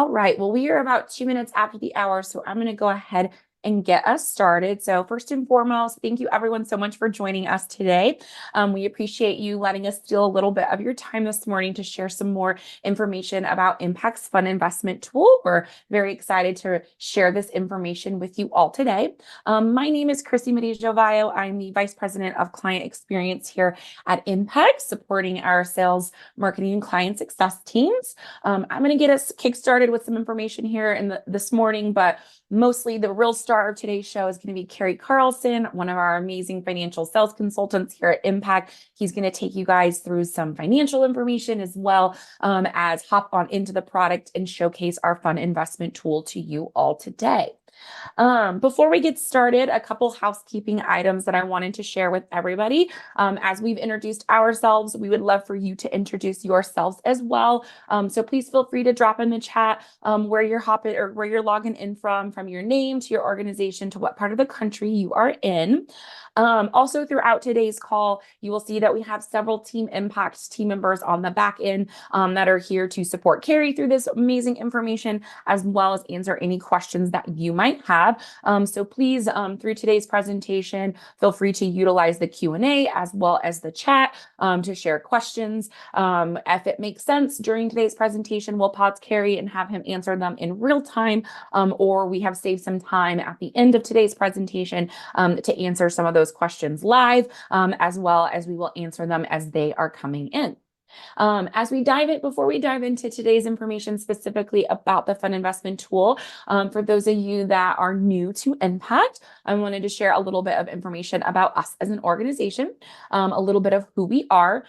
All right, well, we are about 2 minutes after the hour, so I'm going to go ahead and get us started. So first and foremost, thank you everyone so much for joining us today. We appreciate you letting us steal a little bit of your time this morning to share some more information about Impact's fund investment tool. We're very excited to share this information with you all today. My name is Chrissy Medeiros. I'm the Vice President of Client Experience here at Impact, supporting our sales, marketing, and client success teams. I'm going to get us kickstarted with some information here this morning, but mostly the real star of today's show is going to be Carey Carlson, one of our amazing financial sales consultants here at Impact. He's going to take you guys through some financial information as well as hop on into the product and showcase our fund investment tool to you all today. Before we get started, a couple housekeeping items that I wanted to share with everybody. As we've introduced ourselves, we would love for you to introduce yourselves as well. So please feel free to drop in the chat where you're hopping or where you're logging in from your name to your organization to what part of the country you are in. Also, throughout today's call, you will see that we have several Team Impact team members on the back end that are here to support Carey through this amazing information, as well as answer any questions that you might have. So please, through today's presentation, feel free to utilize the Q&A as well as the chat to share questions. If it makes sense during today's presentation, we'll pause Carey and have him answer them in real time, or we have saved some time at the end of today's presentation to answer some of those questions live, as well as we will answer them as they are coming in. Before we dive into today's information specifically about the fund investment tool, for those of you that are new to Impact, I wanted to share a little bit of information about us as an organization, a little bit of who we are.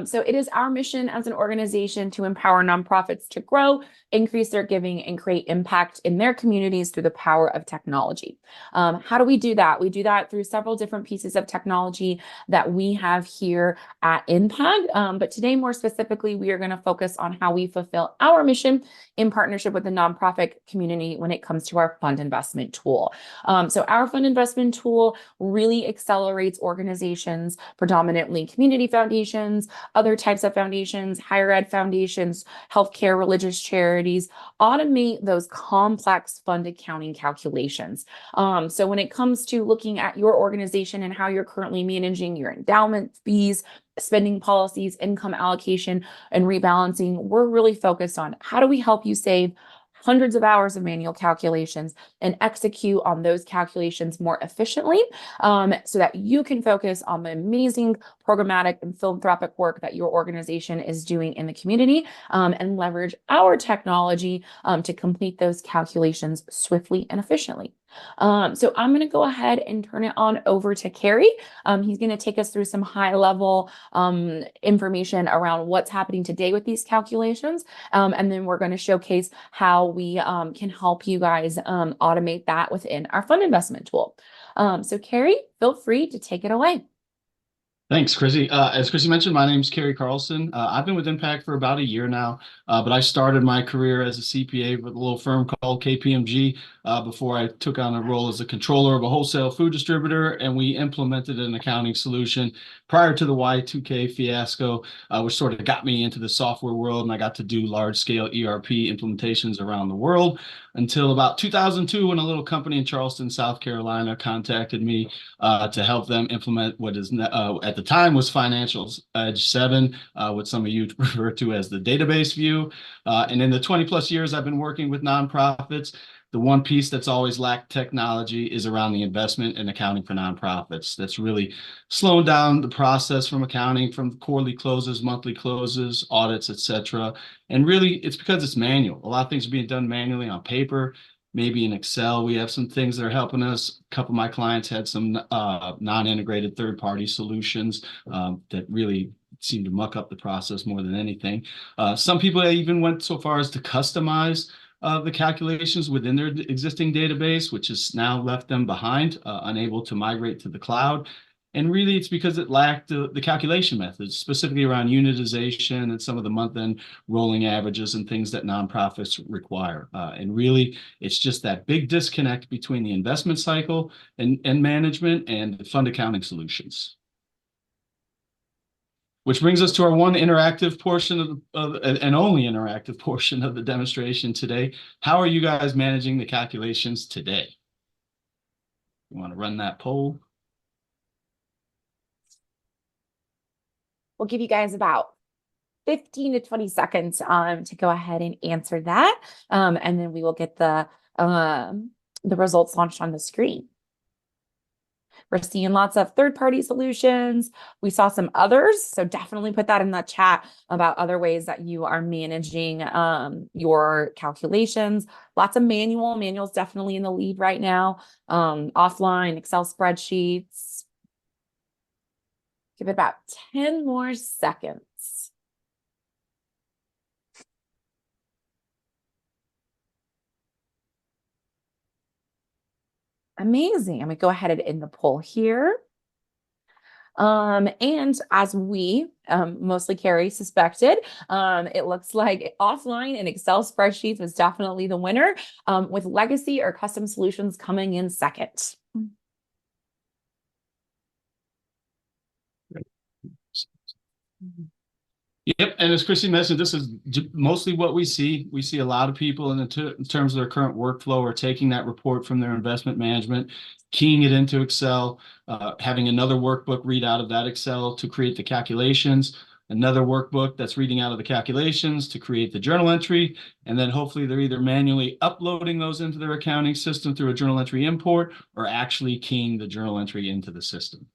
So it is our mission as an organization to empower nonprofits to grow, increase their giving, and create impact in their communities through the power of technology. How do we do that? We do that through several different pieces of technology that we have here at Impact. But today, more specifically, we are going to focus on how we fulfill our mission in partnership with the nonprofit community when it comes to our fund investment tool. So our fund investment tool really accelerates organizations, predominantly community foundations, other types of foundations, higher ed foundations, healthcare, religious charities, automate those complex fund accounting calculations. So when it comes to looking at your organization and how you're currently managing your endowment fees, spending policies, income allocation, and rebalancing, we're really focused on how do we help you save hundreds of hours of manual calculations and execute on those calculations more efficiently, so that you can focus on the amazing programmatic and philanthropic work that your organization is doing in the community, and leverage our technology to complete those calculations swiftly and efficiently. So I'm going to go ahead and turn it on over to Carey. He's going to take us through some high level information around what's happening today with these calculations. And then we're going to showcase how we can help you guys automate that within our fund investment tool. So Carey, feel free to take it away. Thanks, Chrissy. As Chrissy mentioned, my name is Carey Carlson. I've been with Impact for about a year now, but I started my career as a CPA with a little firm called KPMG before I took on a role as a controller of a wholesale food distributor, and we implemented an accounting solution prior to the Y2K fiasco, which sort of got me into the software world, and I got to do large-scale ERP implementations around the world until about 2002 when a little company in Charleston, South Carolina contacted me to help them implement what is at the time was Financials Edge 7, what some of you refer to as the database view. And in the 20 plus years I've been working with nonprofits, the one piece that's always lacked technology is around the investment and accounting for nonprofits. That's really slowing down the process from accounting, from quarterly closes, monthly closes, audits, etc. And really, it's because it's manual. A lot of things are being done manually on paper, maybe in Excel. We have some things that are helping us. A couple of my clients had some non-integrated third-party solutions that really seem to muck up the process more than anything. Some people even went so far as to customize the calculations within their existing database, which has now left them behind, unable to migrate to the cloud. And really, it's because it lacked the calculation methods, specifically around unitization and some of the month-end rolling averages and things that nonprofits require. And really, it's just that big disconnect between the investment cycle and management and the fund accounting solutions. Which brings us to our one interactive portion and only interactive portion of the demonstration today. How are you guys managing the calculations today? You want to run that poll? We'll give you guys about 15 to 20 seconds to go ahead and answer that. And then we will get the results launched on the screen. We're seeing lots of third-party solutions. We saw some others, so definitely put that in the chat about other ways that you are managing your calculations. Lots of manuals definitely in the lead right now. Offline, Excel spreadsheets. Give it about 10 more seconds. Amazing. I'm gonna go ahead and end the poll here. And as we mostly Carrie suspected, it looks like offline and Excel spreadsheets was definitely the winner, with legacy or custom solutions coming in second. Yep, and as Chrissy mentioned, this is mostly what we see. We see a lot of people in terms of their current workflow are taking that report from their investment management, keying it into Excel, having another workbook read out of that Excel to create the calculations, another workbook that's reading out of the calculations to create the journal entry, and then hopefully they're either manually uploading those into their accounting system through a journal entry import or actually keying the journal entry into the system.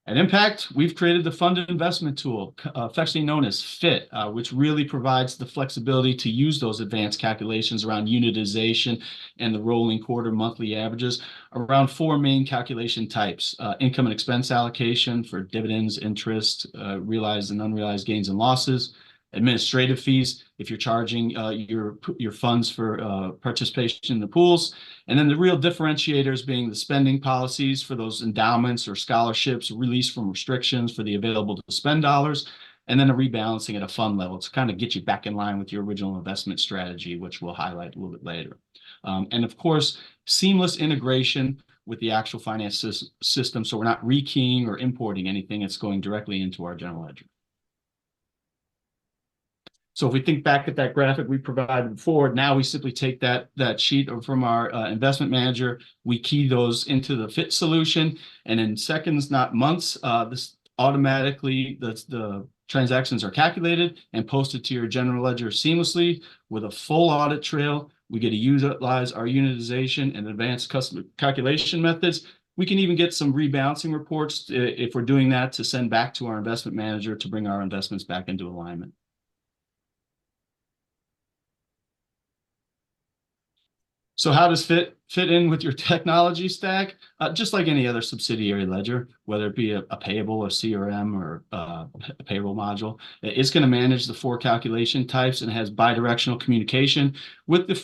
At Impact, we've created the funded investment tool, affectionately known as FIT, which really provides the flexibility to use those advanced calculations around unitization and the rolling quarter monthly averages around four main calculation types: income and expense allocation for dividends, interest, realized and unrealized gains and losses; administrative fees if you're charging your funds for participation in the pools; and then the real differentiators being the spending policies for those endowments or scholarships released from restrictions for the available to spend dollars, and then a rebalancing at a fund level to kind of get you back in line with your original investment strategy, which we'll highlight a little bit later. And of course, seamless integration with the actual finance system, so we're not rekeying or importing anything. It's going directly into our general ledger. So if we think back at that graphic we provided before, now we simply take that sheet from our investment manager, we key those into the FIT solution, and in seconds, not months, this automatically, the transactions are calculated and posted to your general ledger seamlessly with a full audit trail. We get to utilize our unitization and advanced custom calculation methods. We can even get some rebalancing reports if we're doing that to send back to our investment manager to bring our investments back into alignment. So how does FIT fit in with your technology stack? Just like any other subsidiary ledger, whether it be a payable or CRM or a payroll module, it's going to manage the four calculation types and has bidirectional communication with the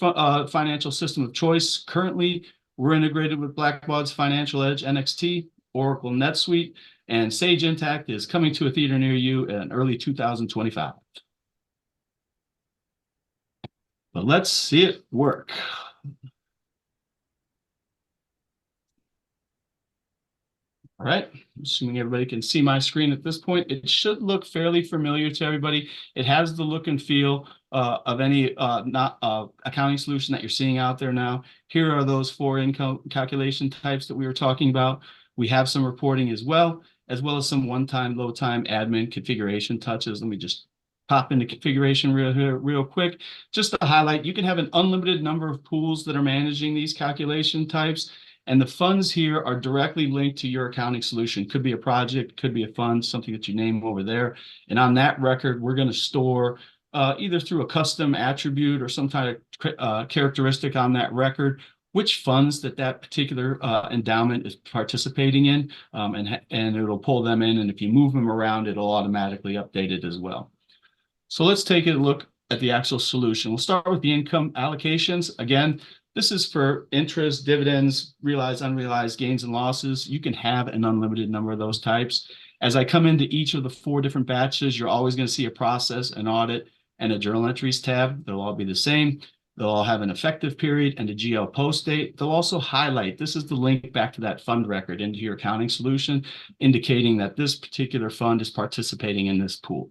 financial system of choice. Currently, we're integrated with Blackbaud's Financial Edge NXT, Oracle NetSuite, and Sage Intacct is coming to a theater near you in early 2025. But let's see it work. All right, assuming everybody can see my screen at this point, it should look fairly familiar to everybody. It has the look and feel of any accounting solution that you're seeing out there now. Here are those four income calculation types that we were talking about. We have some reporting as well as some one-time, low-time admin configuration touches. Let me just pop into configuration real quick. Just to highlight, you can have an unlimited number of pools that are managing these calculation types. And the funds here are directly linked to your accounting solution. Could be a project, could be a fund, something that you name over there. And on that record, we're going to store either through a custom attribute or some kind of characteristic on that record, which funds that particular endowment is participating in, and it'll pull them in. And if you move them around, it'll automatically update it as well. So let's take a look at the actual solution. We'll start with the income allocations. Again, this is for interest, dividends, realized, unrealized gains and losses. You can have an unlimited number of those types. As I come into each of the four different batches, you're always going to see a process, an audit, and a journal entries tab. They'll all be the same. They'll all have an effective period and a GL post date. They'll also highlight, this is the link back to that fund record into your accounting solution, indicating that this particular fund is participating in this pool.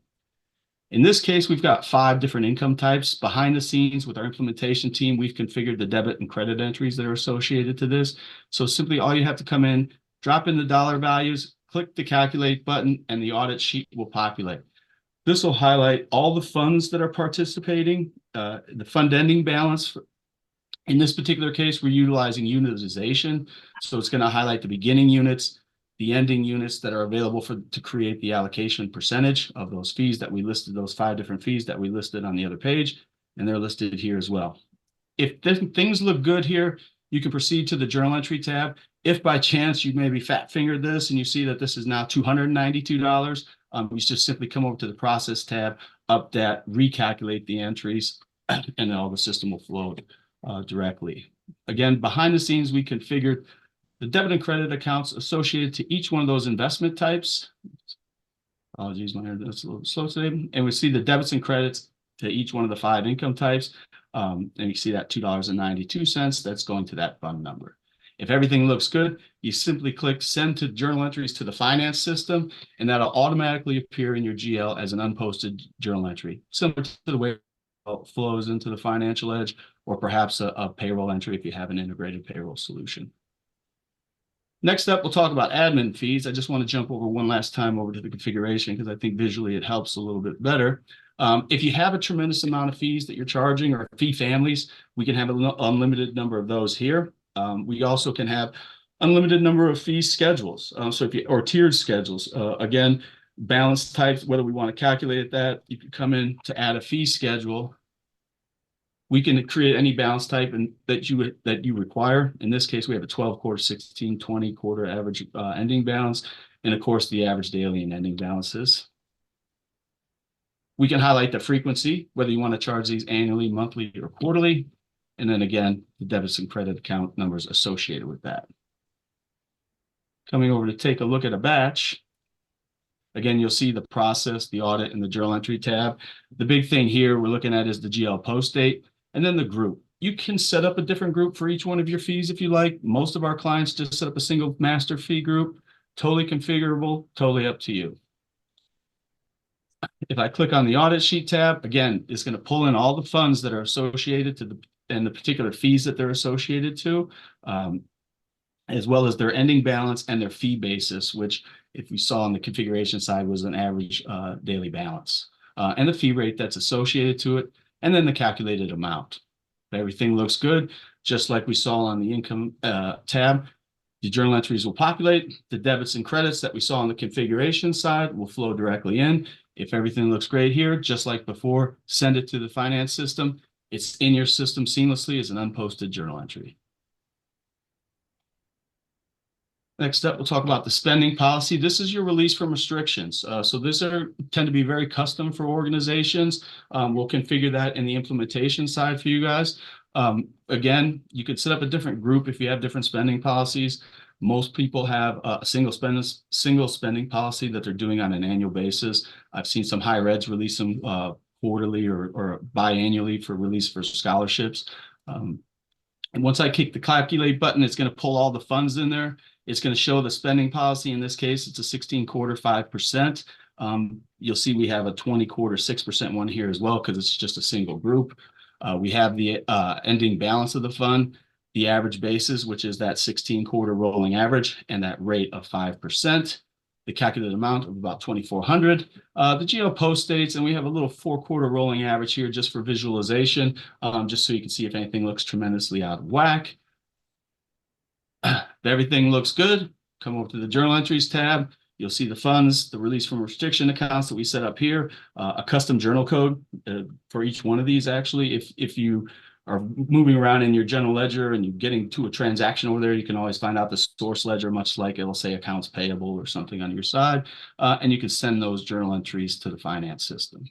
In this case, we've got 5 different income types. Behind the scenes with our implementation team, we've configured the debit and credit entries that are associated to this. So simply all you have to come in, drop in the dollar values, click the calculate button, and the audit sheet will populate. This will highlight all the funds that are participating, the fund ending balance. In this particular case, we're utilizing unitization. So it's going to highlight the beginning units, the ending units that are available to create the allocation percentage of those fees that we listed, those 5 different fees that we listed on the other page, and they're listed here as well. If things look good here, you can proceed to the journal entry tab. If by chance you maybe fat fingered this and you see that this is now $292, you just simply come over to the process tab, up that, recalculate the entries, and then all the system will flow directly. Again, behind the scenes, we configured the debit and credit accounts associated to each one of those investment types. Apologies, my internet's a little slow today. And we see the debits and credits to each one of the 5 income types. And you see that $2.92, that's going to that fund number. If everything looks good, you simply click send to journal entries to the finance system, and that'll automatically appear in your GL as an unposted journal entry, similar to the way it flows into the Financial Edge, or perhaps a payroll entry if you have an integrated payroll solution. Next up, we'll talk about admin fees. I just want to jump over one last time over to the configuration because I think visually it helps a little bit better. If you have a tremendous amount of fees that you're charging or fee families, we can have an unlimited number of those here. We also can have unlimited number of fee schedules. Or tiered schedules. Again, balance types, whether we want to calculate that, you can come in to add a fee schedule. We can create any balance type that you require. In this case, we have a 12-quarter, 16, 20-quarter average ending balance, and of course, the average daily and ending balances. We can highlight the frequency, whether you want to charge these annually, monthly, or quarterly. And then again, the debits and credit account numbers associated with that. Coming over to take a look at a batch. Again, you'll see the process, the audit, and the journal entry tab. The big thing here we're looking at is the GL post date, and then the group. You can set up a different group for each one of your fees if you like. Most of our clients just set up a single master fee group. Totally configurable, totally up to you. If I click on the audit sheet tab, again, it's going to pull in all the funds that are associated to the particular fees that they're associated to, as well as their ending balance and their fee basis, which if we saw on the configuration side was an average daily balance, and the fee rate that's associated to it, and then the calculated amount. If everything looks good, just like we saw on the income tab, the journal entries will populate. The debits and credits that we saw on the configuration side will flow directly in. If everything looks great here, just like before, send it to the finance system. It's in your system seamlessly as an unposted journal entry. Next up, we'll talk about the spending policy. This is your release from restrictions. So these tend to be very custom for organizations. We'll configure that in the implementation side for you guys. Again, you could set up a different group if you have different spending policies. Most people have a single spending policy that they're doing on an annual basis. I've seen some higher eds release them quarterly or biannually for release for scholarships. And once I click the calculate button, it's going to pull all the funds in there. It's going to show the spending policy. In this case, it's a 16-quarter, 5%. You'll see we have a 20-quarter, 6% one here as well because it's just a single group. We have the ending balance of the fund, the average basis, which is that 16-quarter rolling average, and that rate of 5%. The calculated amount of about $2,400. The GL post dates, and we have a little 4-quarter rolling average here just for visualization, just so you can see if anything looks tremendously out of whack. If everything looks good, come over to the journal entries tab. You'll see the funds, the release from restriction accounts that we set up here, a custom journal code for each one of these. Actually, if you are moving around in your general ledger and you're getting to a transaction over there, you can always find out the source ledger, much like it'll say accounts payable or something on your side, and you can send those journal entries to the finance system.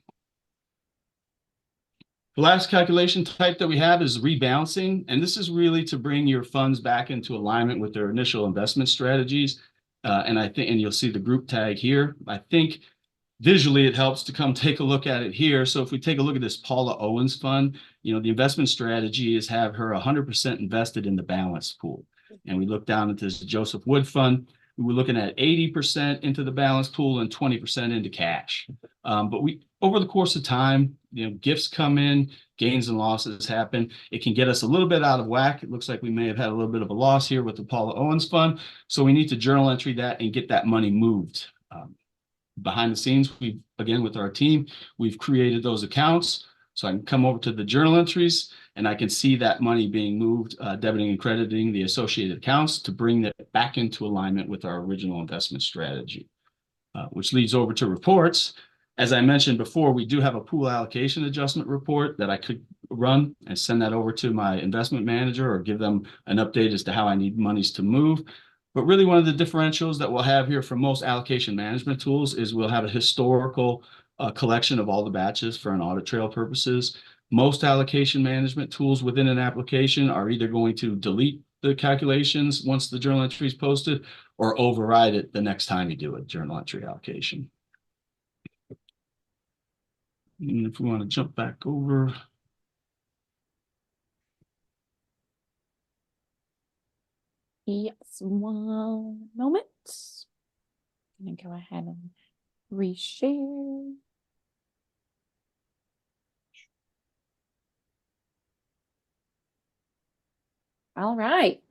The last calculation type that we have is rebalancing, and this is really to bring your funds back into alignment with their initial investment strategies. And you'll see the group tag here. I think visually it helps to come take a look at it here. So if we take a look at this Paula Owens fund, you know, the investment strategy is have her 100% invested in the balance pool. And we look down at this Joseph Wood fund, we're looking at 80% into the balance pool and 20% into cash. But we, over the course of time, you know, gifts come in, gains and losses happen. It can get us a little bit out of whack. It looks like we may have had a little bit of a loss here with the Paula Owens fund. So we need to journal entry that and get that money moved. Behind the scenes, we've, again, with our team, we've created those accounts. So I can come over to the journal entries and I can see that money being moved, debiting and crediting the associated accounts to bring that back into alignment with our original investment strategy, which leads over to reports. As I mentioned before, we do have a pool allocation adjustment report that I could run and send that over to my investment manager or give them an update as to how I need monies to move. But really one of the differentials that we'll have here from most allocation management tools is we'll have a historical collection of all the batches for an audit trail purposes. Most allocation management tools within an application are either going to delete the calculations once the journal entry is posted or override it the next time you do a journal entry allocation. And if we want to jump back over. Yes, one moment. I'm gonna go ahead and reshare. All right.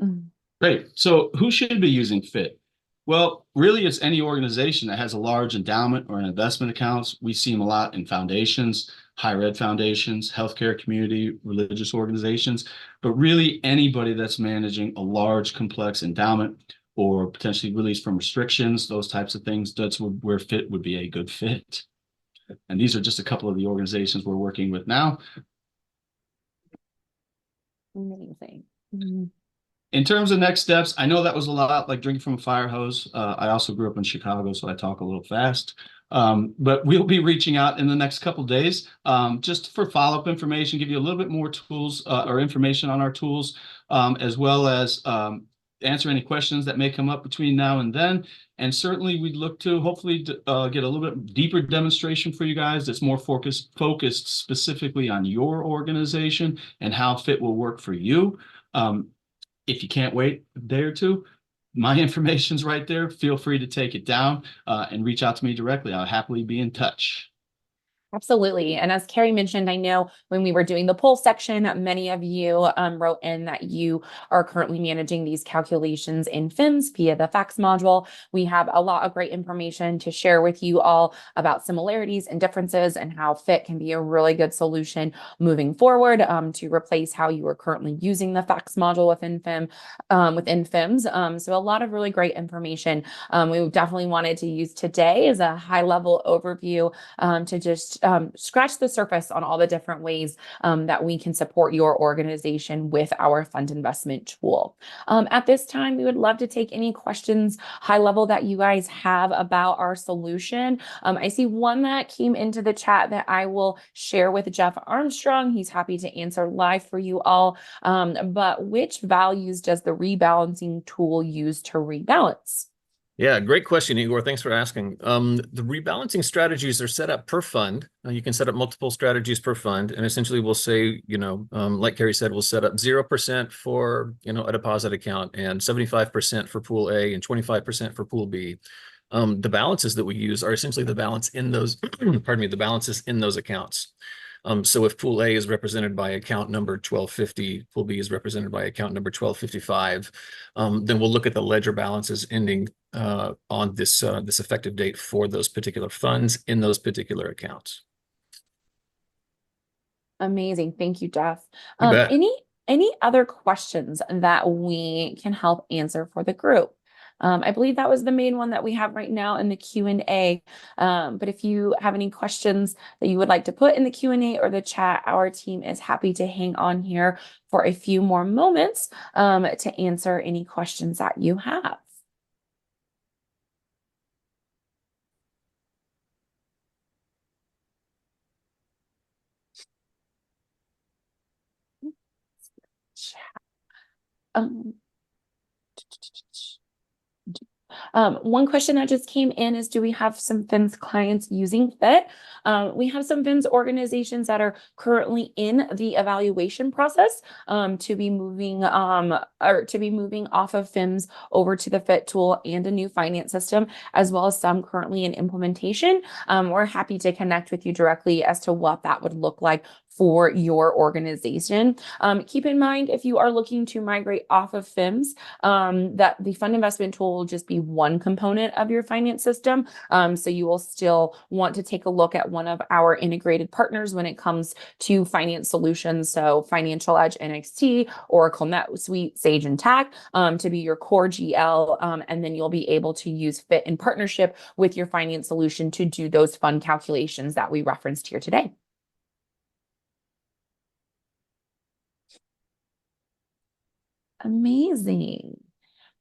Great. So who should be using FIT? Well, really, it's any organization that has a large endowment or an investment accounts. We see them a lot in foundations, higher ed foundations, healthcare community, religious organizations, but really anybody that's managing a large, complex endowment or potentially released from restrictions, those types of things, that's where FIT would be a good fit. And these are just a couple of the organizations we're working with now. Amazing. In terms of next steps, I know that was a lot like drinking from a fire hose. I also grew up in Chicago, so I talk a little fast. But we'll be reaching out in the next couple of days just for follow-up information, give you a little bit more tools or information on our tools, as well as answer any questions that may come up between now and then. And certainly we'd look to hopefully get a little bit deeper demonstration for you guys that's more focused specifically on your organization and how FIT will work for you. If you can't wait a day or two, my information's right there. Feel free to take it down and reach out to me directly. I'll happily be in touch. Absolutely. And as Carrie mentioned, I know when we were doing the poll section, many of you wrote in that you are currently managing these calculations in FIMS via the FACS module. We have a lot of great information to share with you all about similarities and differences and how FIT can be a really good solution moving forward to replace how you are currently using the FACS module within FIMS. So a lot of really great information we definitely wanted to use today as a high-level overview to just scratch the surface on all the different ways that we can support your organization with our fund investment tool. At this time, we would love to take any questions high level that you guys have about our solution. I see one that came into the chat that I will share with Jeff Armstrong. He's happy to answer live for you all. But which values does the rebalancing tool use to rebalance? Yeah, great question, Igor. Thanks for asking. The rebalancing strategies are set up per fund. You can set up multiple strategies per fund, and essentially we'll say, like Carrie said, we'll set up 0% for, a deposit account and 75% for pool A and 25% for pool B. The balances that we use are essentially the balance in those, pardon me, the balances in those accounts. So if pool A is represented by account number 1250, pool B is represented by account number 1255, then we'll look at the ledger balances ending on this effective date for those particular funds in those particular accounts. Amazing. Thank you, Jeff. You bet. Any other questions that we can help answer for the group? I believe that was the main one that we have right now in the Q&A. But if you have any questions that you would like to put in the Q&A or the chat, our team is happy to hang on here for a few more moments to answer any questions that you have. One question that just came in is, do we have some FIMS clients using FIT? We have some FIMS organizations that are currently in the evaluation process to be moving off of FIMS over to the FIT tool and a new finance system, as well as some currently in implementation. We're happy to connect with you directly as to what that would look like for your organization. Keep in mind, if you are looking to migrate off of FIMS, that the fund investment tool will just be one component of your finance system. So you will still want to take a look at one of our integrated partners when it comes to finance solutions. So Financial Edge, NXT, Oracle NetSuite, Sage Intacct, to be your core GL. And then you'll be able to use FIT in partnership with your finance solution to do those fund calculations that we referenced here today. Amazing.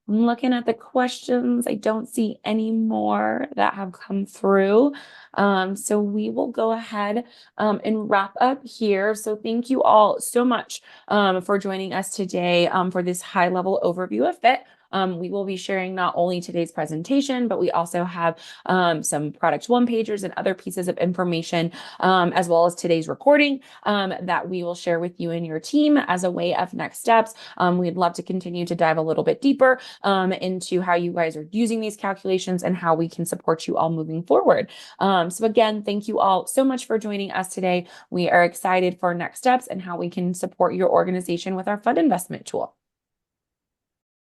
I'm looking at the questions. I don't see any more that have come through. So we will go ahead and wrap up here. So thank you all so much for joining us today for this high-level overview of FIT. We will be sharing not only today's presentation, but we also have some product one-pagers and other pieces of information, as well as today's recording that we will share with you and your team as a way of next steps. We'd love to continue to dive a little bit deeper into how you guys are using these calculations and how we can support you all moving forward. So again, thank you all so much for joining us today. We are excited for next steps and how we can support your organization with our fund investment tool.